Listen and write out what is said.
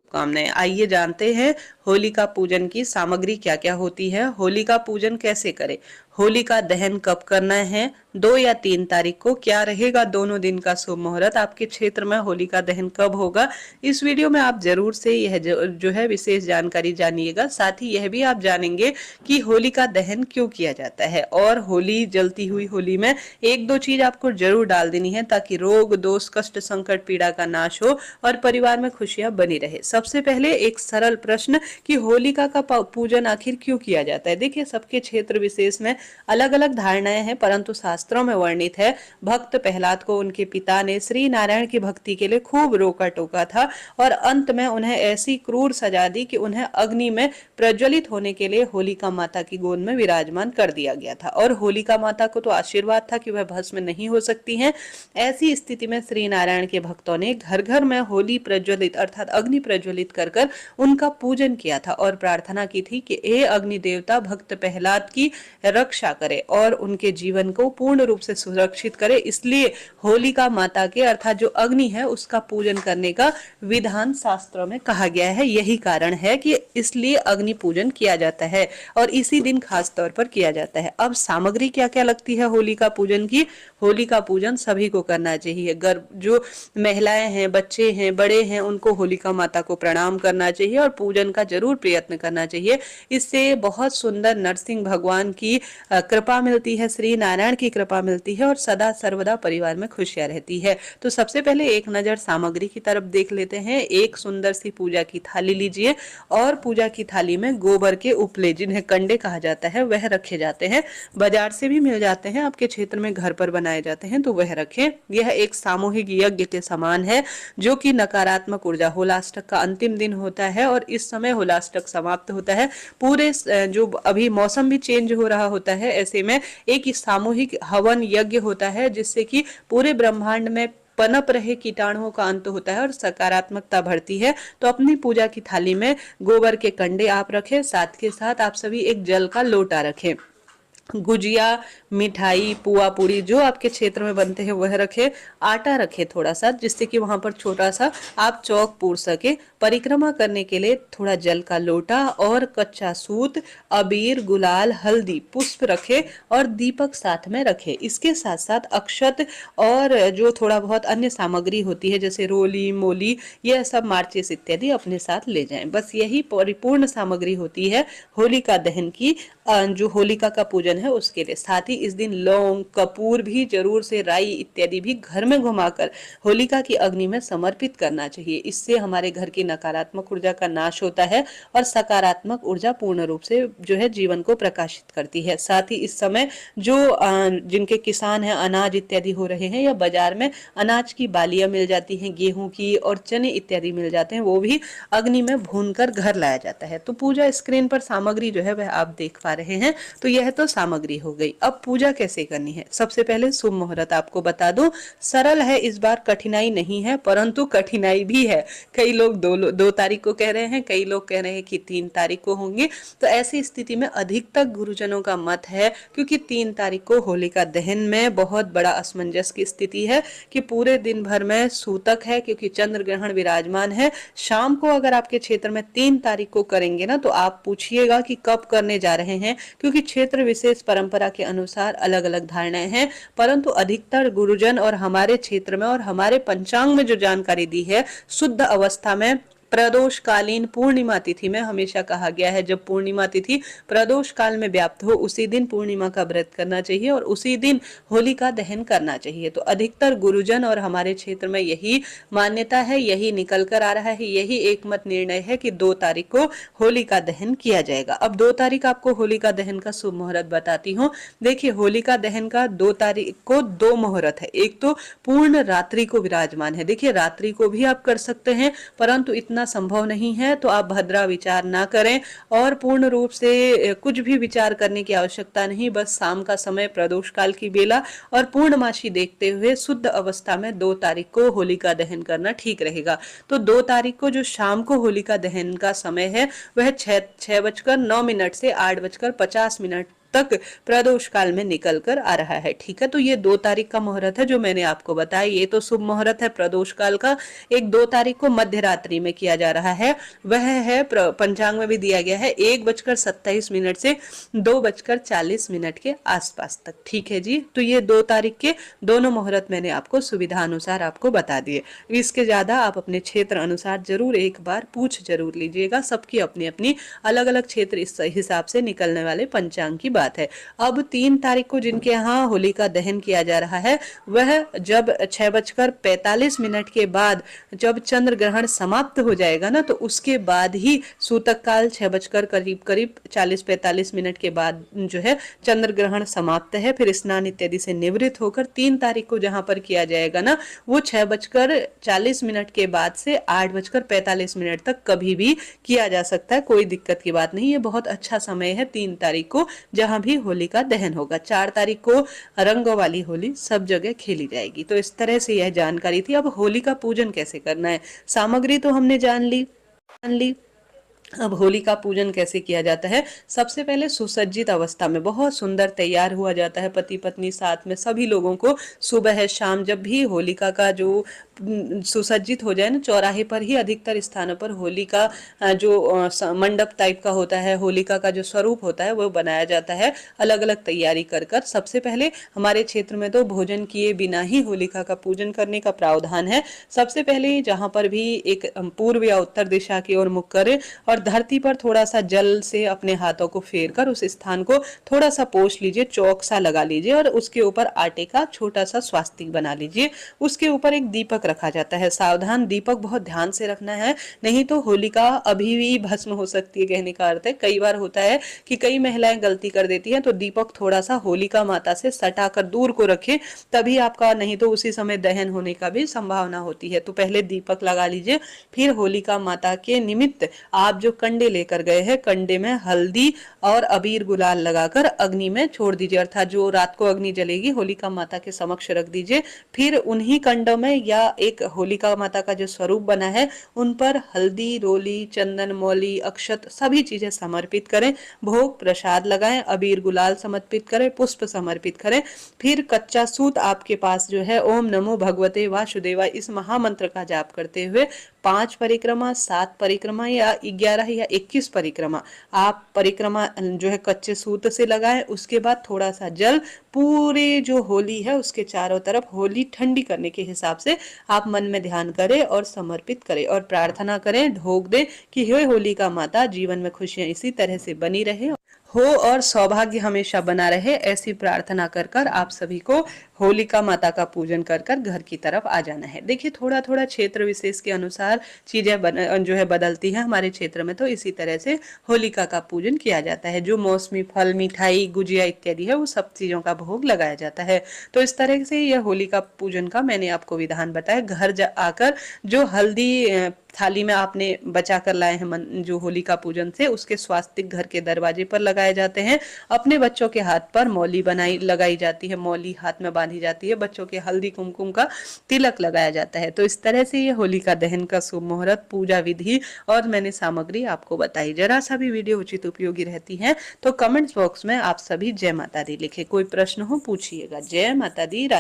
शुभकामनाएं। आइए जानते हैं होलिका पूजन की सामग्री क्या क्या होती है, होलिका पूजन कैसे करें, होलिका दहन कब करना है, 2 या 3 तारीख को क्या रहेगा दोनों दिन का शुभ मुहूर्त, आपके क्षेत्र में होलिका दहन कब होगा। इस वीडियो में आप जरूर से यह जो है विशेष जानकारी जानिएगा। साथ ही यह भी आप जानेंगे कि होलिका दहन क्यों किया जाता है, और होली जलती हुई होली में एक दो चीज आपको जरूर डाल देनी है ताकि रोग दोष कष्ट संकट पीड़ा का नाश हो और परिवार में खुशियां बनी रहे। सबसे पहले एक सरल प्रश्न कि होलिका का पूजन आखिर क्यों किया जाता है। देखिए, सबके क्षेत्र विशेष में अलग अलग धारणाएं हैं, परंतु शास्त्रों में वर्णित है भक्त प्रहलाद को उनके पिता ने श्री नारायण की भक्ति के लिए खूब रोका टोका था और अंत में उन्हें ऐसी क्रूर सजा दी कि उन्हें अग्नि में प्रज्वलित होने के लिए होलिका माता की गोद में विराजमान कर दिया गया था। और होलिका माता को तो आशीर्वाद था कि वह भस्म नहीं हो सकती हैं। ऐसी स्थिति में श्री नारायण के भक्तों ने घर घर में होली प्रज्वलित अर्थात अग्नि प्रज्वलित कर कर उनका पूजन किया था और प्रार्थना की थी कि हे अग्नि देवता, भक्त प्रहलाद की रक्षा करे और उनके जीवन को पूर्ण रूप से सुरक्षित करे। इसलिए होलिका माता के अर्थात जो अग्नि है उसका पूजन करने का विधान शास्त्रों में कहा गया है। यही कारण है कि इसलिए अग्नि पूजन किया जाता है और इसी दिन खास तौर पर किया जाता है। अब सामग्री क्या क्या लगती है होलिका पूजन की। होलिका पूजन सभी को करना चाहिए। जो महिलाएं हैं, बच्चे हैं, बड़े हैं, उनको होलिका माता को प्रणाम करना चाहिए और पूजन का जरूर प्रयत्न करना चाहिए। इससे बहुत सुंदर नरसिंह भगवान की कृपा मिलती है, श्री नारायण की कृपा मिलती है और सदा सर्वदा परिवार में खुशियां रहती है। तो सबसे पहले एक नजर सामग्री की तरफ देख लेते हैं। एक सुंदर सी पूजा की थाली लीजिए और पूजा की थाली में गोबर के उपले, जिन्हें कंडे कहा जाता है, वह रखे जाते हैं। बाजार से भी मिल जाते हैं, आपके क्षेत्र में घर पर बनाए जाते हैं तो वह रखें। यह एक सामूहिक यज्ञ के समान है जो कि नकारात्मक ऊर्जा, होलाष्टक का अंतिम दिन होता है और इस समय होलाष्टक समाप्त होता है। पूरे जो अभी मौसम भी चेंज हो रहा होता है, ऐसे में एक सामूहिक हवन यज्ञ होता है जिससे कि पूरे ब्रह्मांड में पनप रहे कीटाणुओं का अंत होता है और सकारात्मकता बढ़ती है। तो अपनी पूजा की थाली में गोबर के कंडे आप रखें, साथ के साथ आप सभी एक जल का लोटा रखें। गुजिया, मिठाई, पुआ पूरी जो आपके क्षेत्र में बनते हैं वह रखे। आटा रखे थोड़ा सा, जिससे कि वहां पर छोटा सा आप चौक पूर सके। परिक्रमा करने के लिए थोड़ा जल का लोटा और कच्चा सूत, अबीर, गुलाल, हल्दी, पुष्प रखे और दीपक साथ में रखे। इसके साथ साथ अक्षत और जो थोड़ा बहुत अन्य सामग्री होती है जैसे रोली मोली, यह सब मार्चिस इत्यादि अपने साथ ले जाएं। बस यही परिपूर्ण सामग्री होती है होलिका दहन की, जो होलिका का पूजन है उसके लिए। साथ ही इस दिन लौंग, कपूर भी जरूर से, राई इत्यादि भी घर में घुमाकर होलिका की अग्नि में समर्पित करना चाहिए। इससे हमारे घर की नकारात्मक ऊर्जा का नाश होता है और सकारात्मक ऊर्जा पूर्ण रूप से जो है जीवन को प्रकाशित करती है। साथ ही इस समय जो जिनके किसान हैं, अनाज इत्यादि हो रहे हैं या बाजार में अनाज की बालियां मिल जाती हैं, गेहूं की और चने इत्यादि मिल जाते हैं, वो भी अग्नि में भूनकर घर लाया जाता है। तो पूजा स्क्रीन पर सामग्री जो है वह आप देख पा रहे हैं। तो यह तो सामग्री हो गई। अब पूजा कैसे करनी है। सबसे पहले शुभ मुहूर्त आपको बता दूं, सरल है इस बार, कठिनाई नहीं है, परंतु कठिनाई भी है। कई लोग दो तारीख को कह रहे हैं, कई लोग कह रहे हैं कि 3 तारीख को होंगे। तो ऐसी स्थिति में अधिकतर गुरुजनों का मत है, क्योंकि 3 तारीख को होलिका दहन में बहुत बड़ा असमंजस की स्थिति है कि पूरे दिन भर में सूतक है, क्योंकि चंद्र ग्रहण विराजमान है। शाम को अगर आपके क्षेत्र में 3 तारीख को करेंगे ना, तो आप पूछिएगा कि कब करने जा रहे हैं, क्योंकि क्षेत्र विशेष परंपरा के अनुसार अलग अलग धारणाएं हैं। परंतु अधिकतर गुरुजन और हमारे क्षेत्र में और हमारे पंचांग में जो जानकारी दी है, शुद्ध अवस्था में प्रदोषकालीन पूर्णिमा तिथि में हमेशा कहा गया है, जब पूर्णिमा तिथि प्रदोष काल में व्याप्त हो उसी दिन पूर्णिमा का व्रत करना चाहिए और उसी दिन होलिका दहन करना चाहिए। तो अधिकतर गुरुजन और हमारे क्षेत्र में यही मान्यता है, यही निकल कर आ रहा है, यही एकमत निर्णय है कि 2 तारीख को होलिका दहन किया जाएगा। अब 2 तारीख आपको होलिका दहन का शुभ मुहूर्त बताती हूँ। देखिए, होलिका दहन का 2 तारीख को 2 मुहूर्त है। एक तो पूर्ण रात्रि को विराजमान है। देखिए, रात्रि को भी आप कर सकते हैं, परंतु इतना संभव नहीं है तो आप भद्रा विचार ना करें और पूर्ण रूप से कुछ भी विचार करने की आवश्यकता नहीं। बस शाम का समय, प्रदोष काल की बेला और पूर्णमासी देखते हुए शुद्ध अवस्था में 2 तारीख को होलिका दहन करना ठीक रहेगा। तो 2 तारीख को जो शाम को होलिका दहन का समय है वह 6:09 से 8:50 तक प्रदोष काल में निकल कर आ रहा है। ठीक है, तो ये 2 तारीख का मुहूर्त है जो मैंने आपको बताया, ये तो शुभ मुहूर्त है प्रदोष काल का। एक 2 तारीख को मध्य रात्रि में किया जा रहा है, वह है पंचांग में भी दिया गया है 1:27 से 2:40 के आसपास तक। ठीक है जी, तो ये 2 तारीख के दोनों मुहूर्त मैंने आपको सुविधा अनुसार आपको बता दिए। इसके ज्यादा आप अपने क्षेत्र अनुसार जरूर एक बार पूछ जरूर लीजिएगा, सबकी अपनी अपनी अलग अलग क्षेत्र इस हिसाब से निकलने वाले पंचांग की बात है। अब 3 तारीख को जिनके यहाँ होलिका दहन किया जा रहा है, वह जब 6:45 के बाद जब चंद्र ग्रहण समाप्त हो जाएगा ना, तो उसके बाद ही सूतक काल 6 बजकर करीब करीब 40-45 के बाद जो है चंद्र ग्रहण समाप्त है। फिर स्नान इत्यादि से निवृत्त होकर 3 तारीख को जहां पर किया जाएगा ना, वो 6:40 के बाद से 8:45 तक कभी भी किया जा सकता है, कोई दिक्कत की बात नहीं। ये बहुत अच्छा समय है 3 तारीख को, जहां भी होली का दहन होगा। 4 तारीख को रंगों वाली होली सब जगह खेली जाएगी। तो इस तरह से यह जानकारी थी। अब होली का पूजन कैसे करना है, सामग्री तो हमने जान ली। अब होली का पूजन कैसे किया जाता है, सबसे पहले सुसज्जित अवस्था में बहुत सुंदर तैयार हुआ जाता है, पति पत्नी साथ में सभी लोगों को सुबह शाम जब भी होलिका का जो सुसज्जित हो जाए ना, चौराहे पर ही अधिकतर स्थानों पर होली का जो मंडप टाइप का होता है, होलिका का जो स्वरूप होता है वो बनाया जाता है अलग अलग तैयारी कर कर। सबसे पहले हमारे क्षेत्र में तो भोजन किए बिना ही होलिका का पूजन करने का प्रावधान है। सबसे पहले जहाँ पर भी एक पूर्व या उत्तर दिशा की ओर मुख करें और धरती पर थोड़ा सा जल से अपने हाथों को फेर कर उस स्थान को थोड़ा सा पोंछ लीजिए, चौक सा लगा लीजिए और उसके ऊपर आटे का छोटा सा स्वास्तिक बना लीजिए। उसके ऊपर एक दीपक रखा जाता है, सावधान दीपक बहुत ध्यान से रखना है, नहीं तो होलिका अभी भी भस्म हो सकती है। कहने का अर्थ है कई बार होता है कि कई महिलाएं गलती कर देती हैं, तो दीपक थोड़ा सा होलिका माता से सटाकर दूर को रखें, तभी आपका, नहीं तो उसी समय दहन होने का भी संभावना होती है। तो पहले दीपक लगा लीजिए, फिर होलिका माता के निमित्त आप जो कंडे लेकर गए हैं, कंडे में हल्दी और अबीर गुलाल लगाकर अग्नि में छोड़ दीजिए, अर्थात जो रात को अग्नि जलेगी होलिका माता के समक्ष रख दीजिए। फिर उन्हीं कंडों में या एक होलिका माता का जो स्वरूप बना है उन पर हल्दी, रोली, चंदन, मौली, अक्षत सभी चीजें समर्पित करें, भोग प्रसाद लगाएं, अबीर गुलाल समर्पित करें, पुष्प समर्पित करें। फिर कच्चा सूत आपके पास जो है, ओम नमो भगवते वासुदेवाय इस महामंत्र का जाप करते हुए 5 परिक्रमा, 7 परिक्रमा या 11 या 21 परिक्रमा आप परिक्रमा जो है कच्चे सूत से लगाएं। उसके बाद थोड़ा सा जल पूरे जो होली है उसके चारों तरफ, होली ठंडी करने के हिसाब से आप मन में ध्यान करें और समर्पित करें और प्रार्थना करें, ढोक दें कि हे होलिका माता, जीवन में खुशियां इसी तरह से बनी रहे हो और सौभाग्य हमेशा बना रहे। ऐसी प्रार्थना कर कर आप सभी को होलिका माता का पूजन कर कर घर की तरफ आ जाना है। देखिए थोड़ा थोड़ा क्षेत्र विशेष के अनुसार चीजें जो है बदलती हैं। हमारे क्षेत्र में तो इसी तरह से होलिका का पूजन किया जाता है। जो मौसमी फल, मिठाई, गुजिया इत्यादि है वो सब चीजों का भोग लगाया जाता है। तो इस तरह से यह होलिका पूजन का मैंने आपको विधान बताया। घर आकर जो हल्दी थाली में आपने बचा कर लाए हैं जो होलिका पूजन से, उसके स्वास्तिक घर के दरवाजे पर लगाए जाते हैं। अपने बच्चों के हाथ पर मौली लगाई जाती है, मौली हाथ में बांधी जाती है, बच्चों के हल्दी कुमकुम का तिलक लगाया जाता है। तो इस तरह से ये होलिका दहन का शुभ मुहूर्त, पूजा विधि और मैंने सामग्री आपको बताई। जरा सा भी वीडियो उचित उपयोगी रहती है तो कमेंट्स बॉक्स में आप सभी जय माता दी लिखे। कोई प्रश्न हो पूछिएगा। जय माता दी। राधे।